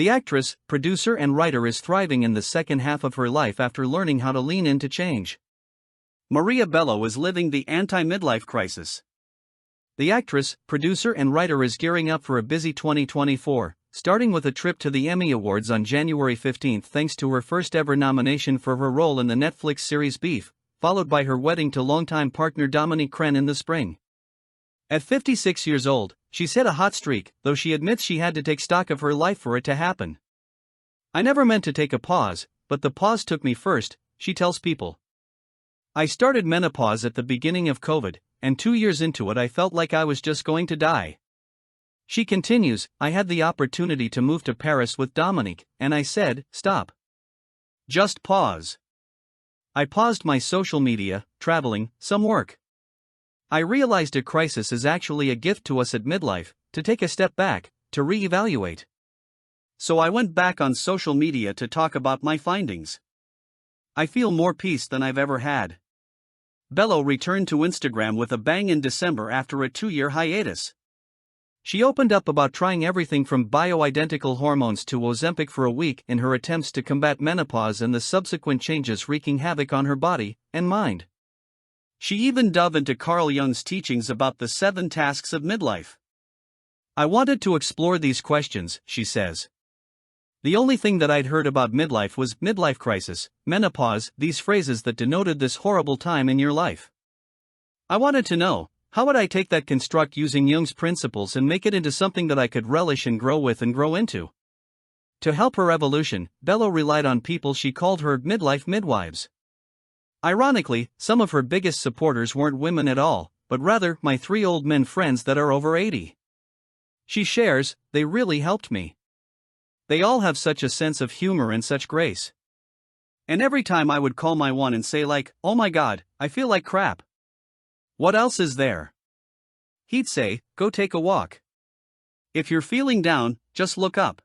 The actress, producer and writer is thriving in the second half of her life after learning how to lean into change. Maria Bello is living the anti-midlife crisis. The actress, producer and writer is gearing up for a busy 2024, starting with a trip to the Emmy Awards on January 15 thanks to her first-ever nomination for her role in the Netflix series Beef, followed by her wedding to longtime partner Dominique Crenn in the spring. At 56 years old, she's hit a hot streak, though she admits she had to take stock of her life for it to happen. "I never meant to take a pause, but the pause took me first," she tells People. "I started menopause at the beginning of COVID, and 2 years into it I felt like I was just going to die." She continues, "I had the opportunity to move to Paris with Dominique, and I said, stop. Just pause. I paused my social media, traveling, some work. I realized a crisis is actually a gift to us at midlife, to take a step back, to reevaluate. So I went back on social media to talk about my findings. I feel more peace than I've ever had." Bello returned to Instagram with a bang in December after a 2-year hiatus. She opened up about trying everything from bioidentical hormones to Ozempic for a week in her attempts to combat menopause and the subsequent changes wreaking havoc on her body and mind. She even dove into Carl Jung's teachings about the 7 tasks of midlife. "I wanted to explore these questions," she says. "The only thing that I'd heard about midlife was midlife crisis, menopause, these phrases that denoted this horrible time in your life. I wanted to know, how would I take that construct using Jung's principles and make it into something that I could relish and grow with and grow into?" To help her evolution, Bello relied on people she called her midlife midwives. Ironically, some of her biggest supporters weren't women at all, but rather my 3 old men friends that are over 80. She shares, "They really helped me. They all have such a sense of humor and such grace. And every time I would call my one and say like, 'Oh my God, I feel like crap. What else is there?' He'd say, 'Go take a walk. If you're feeling down, just look up.'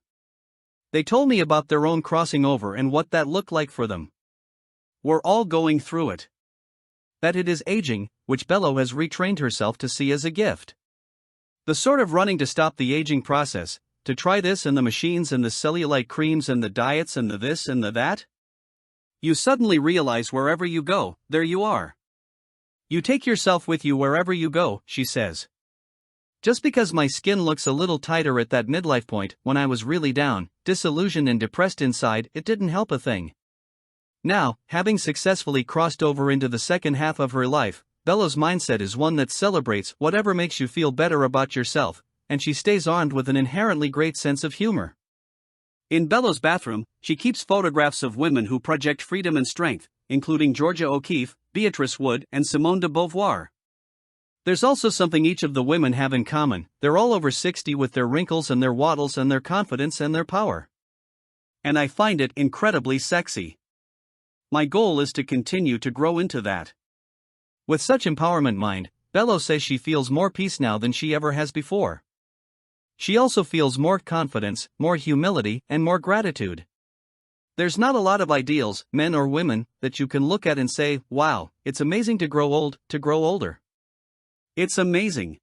They told me about their own crossing over and what that looked like for them. We're all going through it. That it is aging, which Bello has retrained herself to see as a gift. The sort of running to stop the aging process, to try this and the machines and the cellulite creams and the diets and the this and the that. You suddenly realize wherever you go, there you are. You take yourself with you wherever you go," she says. "Just because my skin looks a little tighter at that midlife point, when I was really down, disillusioned and depressed inside, it didn't help a thing." Now, having successfully crossed over into the second half of her life, Bello's mindset is one that celebrates whatever makes you feel better about yourself, and she stays armed with an inherently great sense of humor. In Bello's bathroom, she keeps photographs of women who project freedom and strength, including Georgia O'Keeffe, Beatrice Wood, and Simone de Beauvoir. There's also something each of the women have in common: they're all over 60 with their wrinkles and their waddles and their confidence and their power. And I find it incredibly sexy. My goal is to continue to grow into that. With such empowerment mind, Bello says she feels more peace now than she ever has before. She also feels more confidence, more humility, and more gratitude. There's not a lot of ideals, men or women, that you can look at and say, "Wow, it's amazing to grow old, to grow older." It's amazing.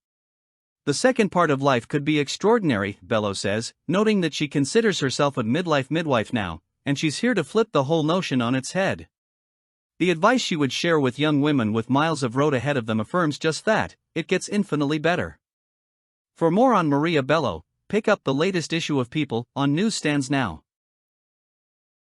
The second part of life could be extraordinary, Bello says, noting that she considers herself a midlife midwife now, and she's here to flip the whole notion on its head. The advice she would share with young women with miles of road ahead of them affirms just that: it gets infinitely better. For more on Maria Bello, pick up the latest issue of People on newsstands now.